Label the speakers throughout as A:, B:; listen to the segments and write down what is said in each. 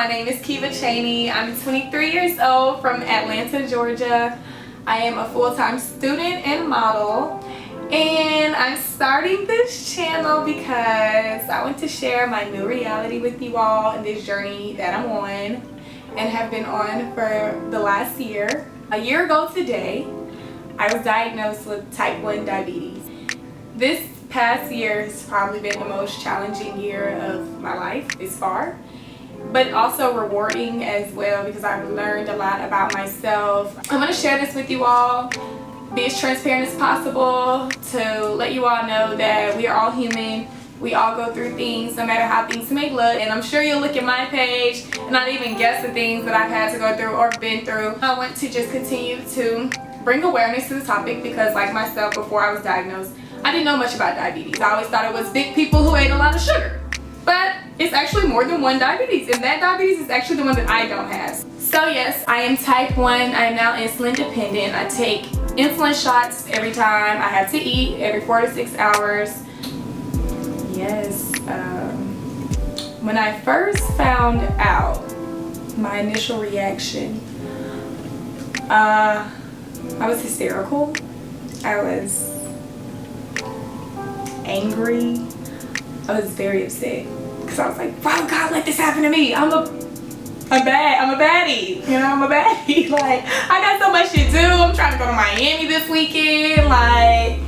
A: my name is Kiva Cheney. I'm 23 years old from Atlanta, Georgia. I am a full-time student and model. And I'm starting this channel because I want to share my new reality with you all and this journey that I'm on and have been on for the last year. A year ago today, I was diagnosed with type 1 diabetes. This past year has probably been the most challenging year of my life this far, but also rewarding as well because I've learned a lot about myself. I'm going to share this with you all, be as transparent as possible to let you all know that we are all human. We all go through things, no matter how things may look. And I'm sure you'll look at my page and not even guess the things that I've had to go through or been through. I want to just continue to bring awareness to the topic because, like myself, before I was diagnosed, I didn't know much about diabetes. I always thought it was big people who ate a lot of sugar. But it's actually more than one diabetes, and that diabetes is actually the one that I don't have. So yes, I am type 1. I am now insulin dependent. I take insulin shots every time I have to eat, every 4 to 6 hours. Yes, when I first found out, my initial reaction, I was hysterical. I was angry. I was very upset because I was like, why would God let this happen to me? I'm a baddie, you know, I'm a baddie. Like, I got so much to do. I'm trying to go to Miami this weekend. Like,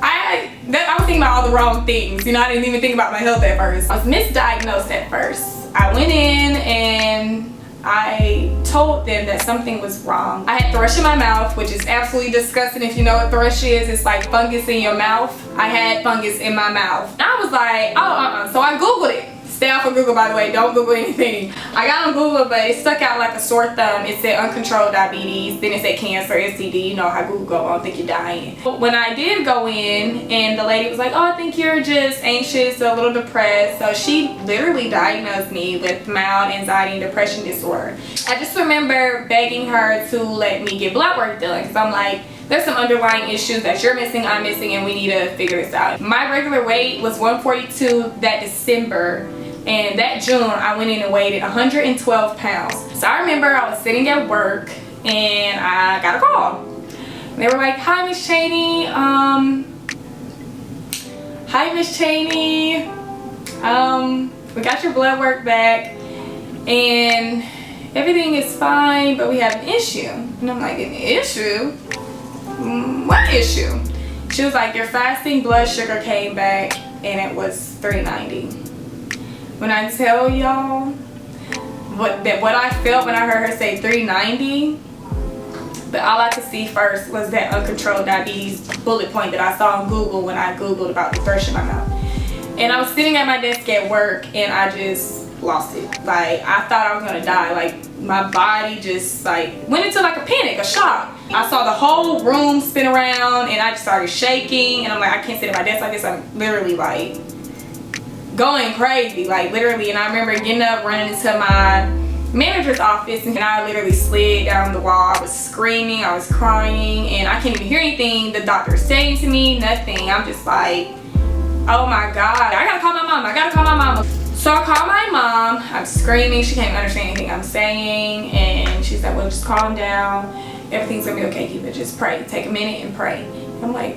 A: I was thinking about all the wrong things. You know, I didn't even think about my health at first. I was misdiagnosed at first. I went in and I told them that something was wrong. I had thrush in my mouth, which is absolutely disgusting. If you know what thrush is, it's like fungus in your mouth. I had fungus in my mouth. And I was like, oh, so I Googled it. Stay off of Google, by the way. Don't Google anything. I got on Google, but it stuck out like a sore thumb. It said uncontrolled diabetes. Then it said cancer, STD. You know how Google go. I don't think you're dying. But when I did go in, and the lady was like, oh, I think you're just anxious, a little depressed. So she literally diagnosed me with mild anxiety and depression disorder. I just remember begging her to let me get blood work done because I'm like, there's some underlying issues that you're missing, I'm missing, and we need to figure this out. My regular weight was 142 that December. And that June, I went in and weighed 112 pounds. So I remember I was sitting at work and I got a call. And they were like, hi, Miss Cheney. Hi, Miss Cheney. We got your blood work back and everything is fine, but we have an issue. And I'm like, an issue? What issue? She was like, your fasting blood sugar came back and it was 390. When I tell y'all what I felt when I heard her say 390, but all I could see first was that uncontrolled diabetes bullet point that I saw on Google when I Googled about the thrush in my mouth. And I was sitting at my desk at work and I just lost it. Like, I thought I was gonna die. Like, my body just like went into like a panic, a shock. I saw the whole room spin around and I just started shaking and I'm like, I can't sit at my desk like this. I'm literally like going crazy, like literally. And I remember getting up, running into my manager's office, and I literally slid down the wall. I was screaming, I was crying, and I can't even hear anything the doctor's saying to me, nothing. I'm just like, oh my God, I gotta call my mom, I gotta call my mom. So I called my mom, I'm screaming, she can't understand anything I'm saying, and she's like, well, just calm down, everything's gonna be okay, Kiva, just pray, take a minute and pray. I'm like,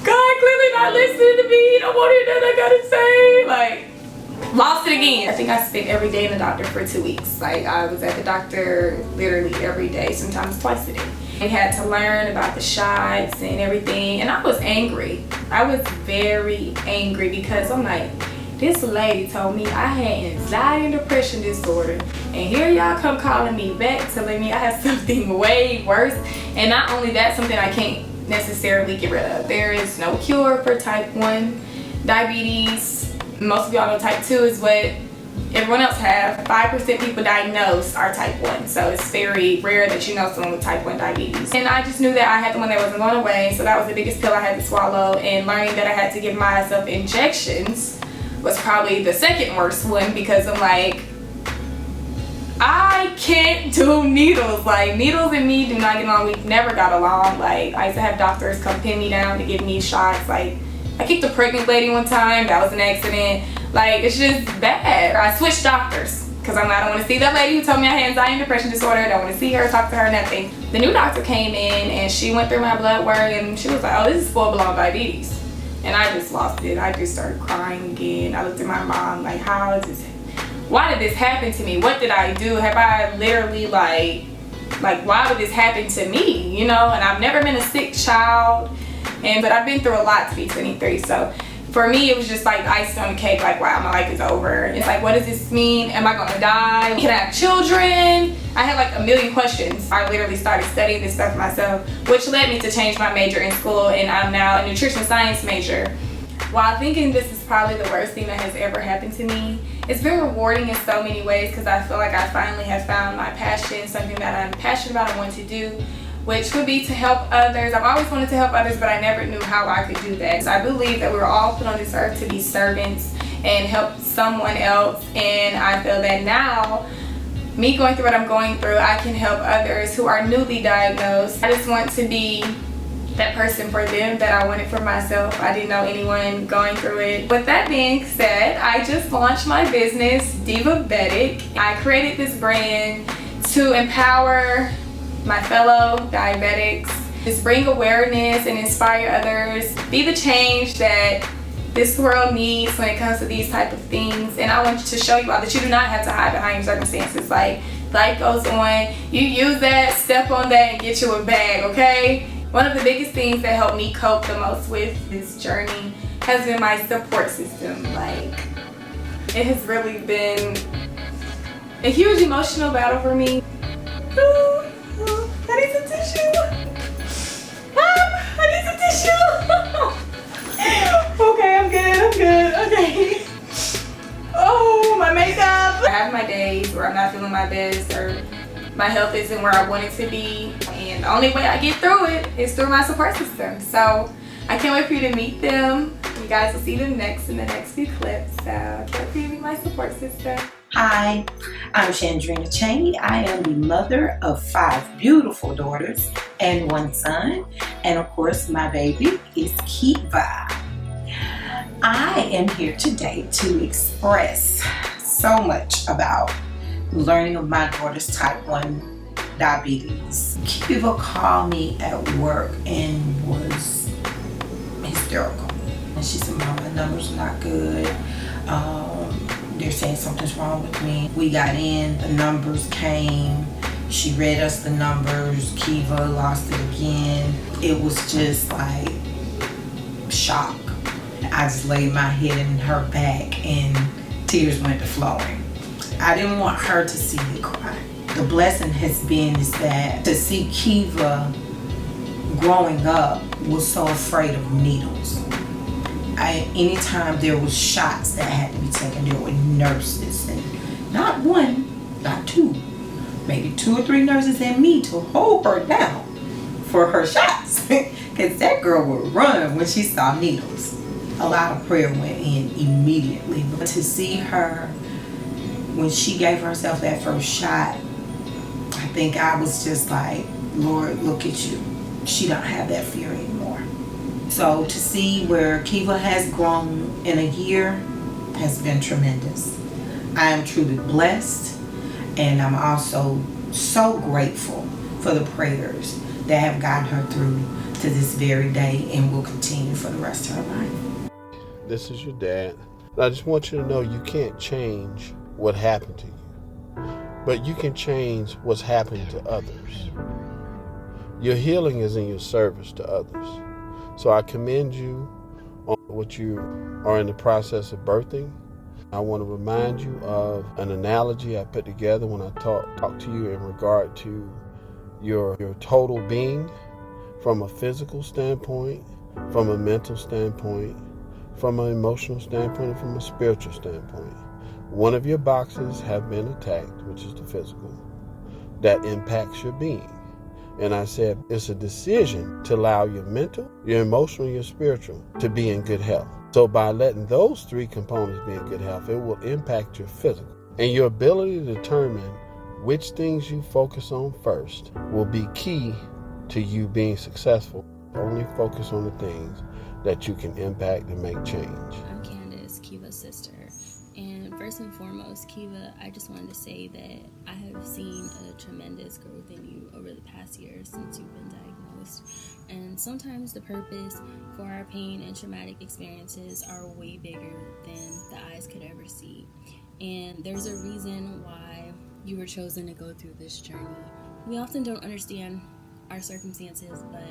A: God clearly not listening to me. Don't want to hear that I gotta say. Like, lost it again. I think I spent every day in the doctor for 2 weeks. Like, I was at the doctor literally every day, sometimes twice a day. I had to learn about the shots and everything, and I was angry. I was very angry because I'm like, this lady told me I had anxiety and depression disorder, and here y'all come calling me back telling me I have something way worse. And not only that, something I can't necessarily get rid of. There is no cure for type 1 diabetes. Most of y'all know type 2 is what everyone else have. 5% people diagnosed are type 1. So it's very rare that you know someone with type 1 diabetes. And I just knew that I had the one that wasn't going away. So that was the biggest pill I had to swallow. And learning that I had to give myself injections was probably the second worst one because I'm like, I can't do needles. Like, needles and me do not get along. We never got along. Like, I used to have doctors come pin me down to give me shots. Like, I kicked a pregnant lady one time. That was an accident. Like, it's just bad. I switched doctors. because I don't want to see that lady who told me I had anxiety and depression disorder. I don't want to see her, talk to her, nothing. The new doctor came in and she went through my blood work and she was like, oh, this is full-blown diabetes. And I just lost it. I just started crying again. I looked at my mom like, why did this happen to me? What did I do? Have I literally like why would this happen to me? You know, and I've never been a sick child, but I've been through a lot to be 23. So for me, it was just like icing on the cake, like, wow, my life is over. It's like, what does this mean? Am I gonna die? Can I have children? I had like a million questions. I literally started studying this stuff myself, which led me to change my major in school, and I'm now a nutrition science major. While thinking this is probably the worst thing that has ever happened to me, it's been rewarding in so many ways because I feel like I finally have found my passion, something that I'm passionate about and want to do, which would be to help others. I've always wanted to help others, but I never knew how I could do that. So I believe that we were all put on this earth to be servants and help someone else, and I feel that now, me going through what I'm going through, I can help others who are newly diagnosed. I just want to be that person for them that I wanted for myself. I didn't know anyone going through it. With that being said, I just launched my business, Divabetic. I created this brand to empower my fellow diabetics, just bring awareness and inspire others, be the change that this world needs when it comes to these type of things. And I want to show you all that you do not have to hide behind your circumstances. Like, life goes on, you use that, step on that, and get you a bag, okay? One of the biggest things that helped me cope the most with this journey has been my support system. Like, it has really been a huge emotional battle for me. I need some tissue. I need some tissue. Okay, I'm good, okay. Oh, my makeup. I have my days where I'm not feeling my best or my health isn't where I want it to be, and the only way I get through it is through my support system. So I can't wait for you to meet them. You guys will see them next in the next few clips. So I can't wait for you to meet my support system.
B: Hi, I'm Chandrina Cheney. I am the mother of 5 beautiful daughters and 1 son, and of course my baby is Kiva. I am here today to express so much about learning of my daughter's type 1 diabetes. Kiva called me at work and was hysterical. And she said, Mom, my numbers are not good. They're saying something's wrong with me. We got in, the numbers came. She read us the numbers. Kiva lost it again. It was just like shock. I just laid my head in her back and tears went to flowing. I didn't want her to see me cry. The blessing has been is that to see Kiva growing up was so afraid of needles. Anytime there was shots that had to be taken, there were nurses, and not 1, not 2, maybe 2 or 3 nurses and me to hold her down for her shots. Because that girl would run when she saw needles. A lot of prayer went in immediately. But to see her, when she gave herself that first shot, I think I was just like, Lord, look at you. She don't have that fear anymore. So to see where Kiva has grown in a year has been tremendous. I am truly blessed, and I'm also so grateful for the prayers that have gotten her through to this very day and will continue for the rest of her life.
C: This is your dad. I just want you to know you can't change what happened to you, but you can change what's happening to others. Your healing is in your service to others. So I commend you on what you are in the process of birthing. I want to remind you of an analogy I put together when I talk to you in regard to your total being, from a physical standpoint, from a mental standpoint, from an emotional standpoint, and from a spiritual standpoint. One of your boxes have been attacked, which is the physical, that impacts your being. And I said, it's a decision to allow your mental, your emotional, your spiritual to be in good health. So by letting those 3 components be in good health, it will impact your physical. And your ability to determine which things you focus on first will be key to you being successful. Only focus on the things that you can impact and make change.
D: I'm Candace, Kiva's sister. And First and foremost, Kiva, I just wanted to say that I have seen a tremendous growth in you over the past year since you've been diagnosed. And sometimes the purpose for our pain and traumatic experiences are way bigger than the eyes could ever see. And there's a reason why you were chosen to go through this journey. We often don't understand our circumstances, but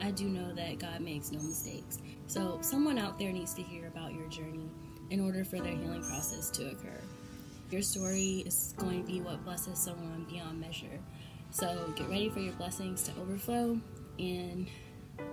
D: I do know that God makes no mistakes. So someone out there needs to hear about your journey in order for their healing process to occur. Your story is going to be what blesses someone beyond measure. So get ready for your blessings to overflow, and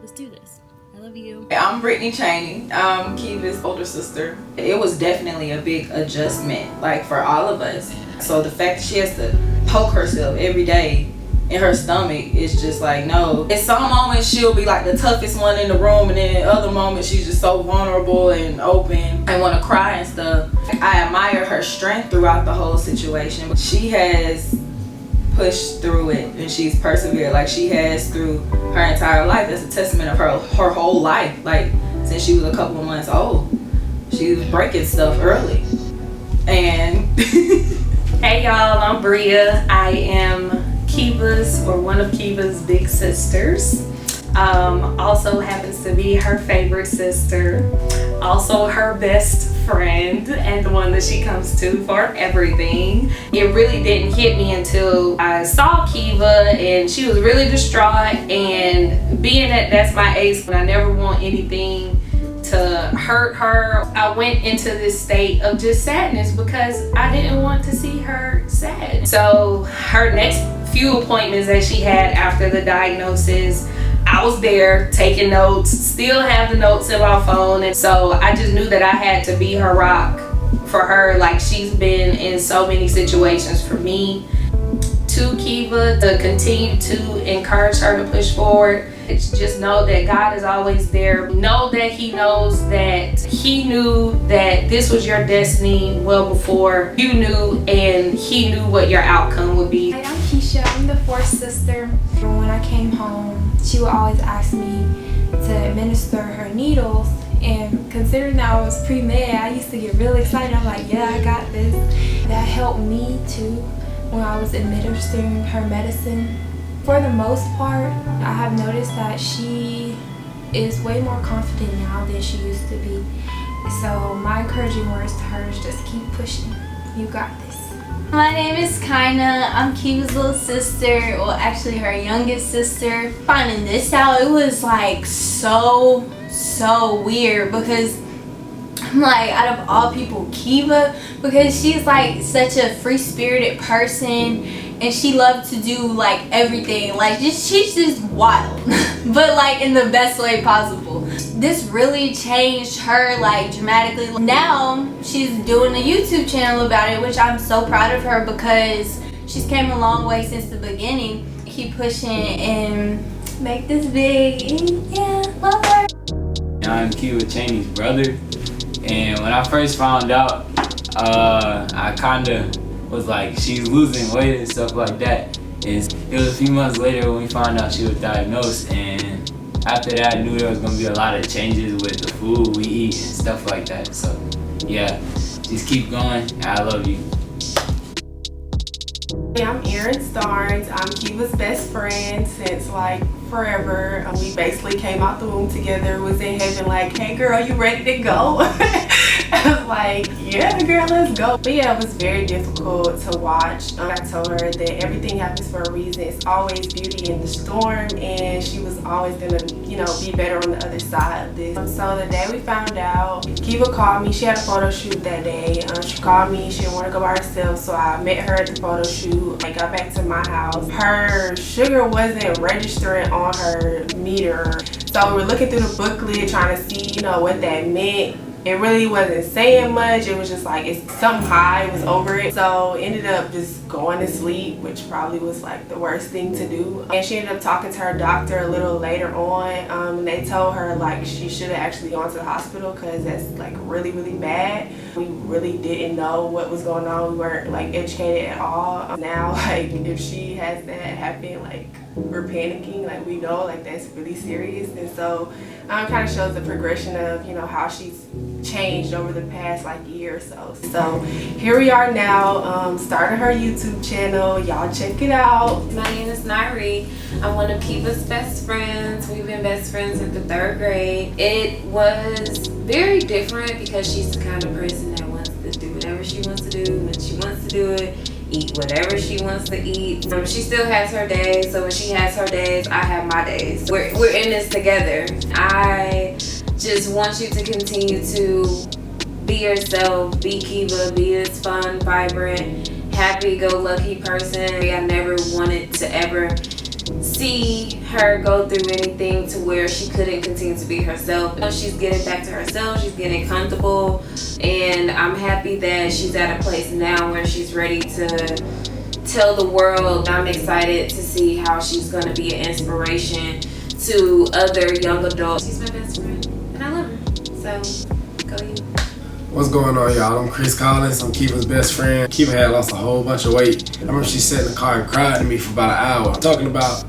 D: let's do this. I love you.
E: I'm Brittany Cheney. I'm Kiva's older sister. It was definitely a big adjustment, like for all of us. So the fact that she has to poke herself every day in her stomach is just like, no. In some moments she'll be like the toughest one in the room, and then in other moments she's just so vulnerable and open and want to cry and stuff. I admire her strength throughout the whole situation. She has pushed through it and she's persevered like she has through her entire life. That's a testament of her whole life. Like since she was a couple of months old, she was breaking stuff early. And
F: hey y'all, I'm Bria. I am Kiva's, or one of Kiva's big sisters. Also happens to be her favorite sister. Also her best friend, and the one that she comes to for everything. It really didn't hit me until I saw Kiva and she was really distraught, and being that that's my ace, I never want anything to hurt her. I went into this state of just sadness because I didn't want to see her sad. So her next few appointments that she had after the diagnosis, I was there taking notes, still have the notes in my phone. And so I just knew that I had to be her rock for her, like she's been in so many situations for me. To Kiva, to continue to encourage her to push forward. It's just know that God is always there. Know that He knows that He knew that this was your destiny well before you knew, and He knew what your outcome would be.
G: Hi, I'm Keisha. I'm the fourth sister. When I came home, she would always ask me to administer her needles. And considering that I was pre-med, I used to get really excited. I'm like, yeah, I got this. That helped me too when I was administering her medicine. For the most part, I have noticed that she is way more confident now than she used to be. So my encouraging words to her is just keep pushing. You got this.
H: My name is Kaina. I'm Kiva's little sister, well actually her youngest sister. Finding this out, it was like so weird because I'm like, out of all people, Kiva, because she's like such a free-spirited person and she loved to do like everything, like she's just wild but like in the best way possible. This really changed her like dramatically. Now she's doing a YouTube channel about it, which I'm so proud of her because she's came a long way since the beginning. Keep pushing and make this big. Yeah, love her.
I: I'm Kiva Cheney's brother, and when I first found out, I kinda was like, she's losing weight and stuff like that. And it was a few months later when we found out she was diagnosed, and after that I knew there was gonna be a lot of changes with the food we eat and stuff like that. So yeah, just keep going, and I love you.
J: Hey, I'm Erin Starnes. I'm Kiva's best friend since like forever. We basically came out the womb together, was in heaven like, hey girl, you ready to go? I was like, yeah girl, let's go. But yeah, it was very difficult to watch. I told her that everything happens for a reason. It's always beauty in the storm, and she was always gonna, be better on the other side of this. So the day we found out, Kiva called me. She had a photo shoot that day. She called me. She didn't want to go by herself, so I met her at the photo shoot. I got back to my house. Her sugar wasn't registering on her meter, so we were looking through the booklet trying to see, what that meant. It really wasn't saying much. It was just like, it's something high, it was over it. So ended up just going to sleep, which probably was like the worst thing to do. And she ended up talking to her doctor a little later on, and they told her like she should have actually gone to the hospital because that's like really bad. We really didn't know what was going on. We weren't like educated at all. Now like if she has that happen, like we're panicking, like we know like that's really serious. And so kind of shows the progression of, you know, how she's changed over the past like year or so. So here we are now, starting her YouTube channel. Y'all check it out.
F: My name is Nairi. I'm one of Kiva's best friends. We've been best friends since the 3rd grade. It was very different because she's the kind of person that wants to do whatever she wants to do when she wants to do it, eat whatever she wants to eat. She still has her days, so when she has her days, I have my days. We're in this together. I just want you to continue to be yourself, be Kiva, be this fun, vibrant, happy-go-lucky person. I never wanted to ever see her go through anything to where she couldn't continue to be herself. She's getting back to herself, she's getting comfortable, and I'm happy that she's at a place now where she's ready to tell the world. I'm excited to see how she's going to be an inspiration to other young adults. She's my best friend, and I love her, so go you.
K: What's going on, y'all? I'm Chris Collins. I'm Kiva's best friend. Kiva had lost a whole bunch of weight. I remember she sat in the car and cried to me for about an hour, talking about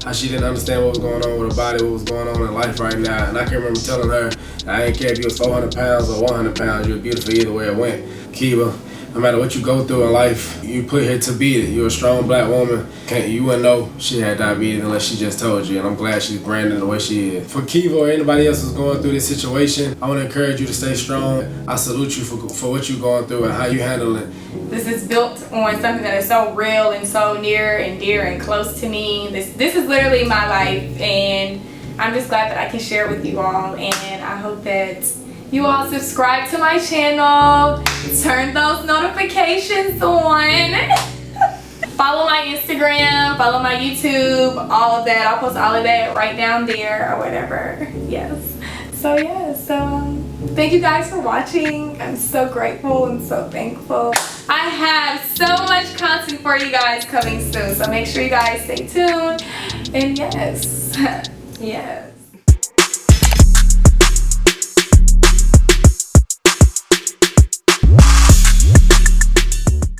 K: how she didn't understand what was going on with her body, what was going on in life right now. And I can remember telling her, I ain't care if you was 400 pounds or 100 pounds, you were beautiful either way it went. Kiva, no matter what you go through in life, you put here to beat it. You're a strong black woman. You wouldn't know she had diabetes unless she just told you, and I'm glad she's branded the way she is. For Kiva or anybody else who's going through this situation, I want to encourage you to stay strong. I salute you for what you're going through and how you handle it.
A: This is built on something that is so real and so near and dear and close to me. This is literally my life, and I'm just glad that I can share it with you all, and I hope that you all subscribe to my channel, turn those notifications on, follow my Instagram, follow my YouTube, all of that. I'll post all of that right down there or whatever. Yes. So yeah, thank you guys for watching. I'm so grateful and so thankful. I have so much content for you guys coming soon, so make sure you guys stay tuned. And yes, yes.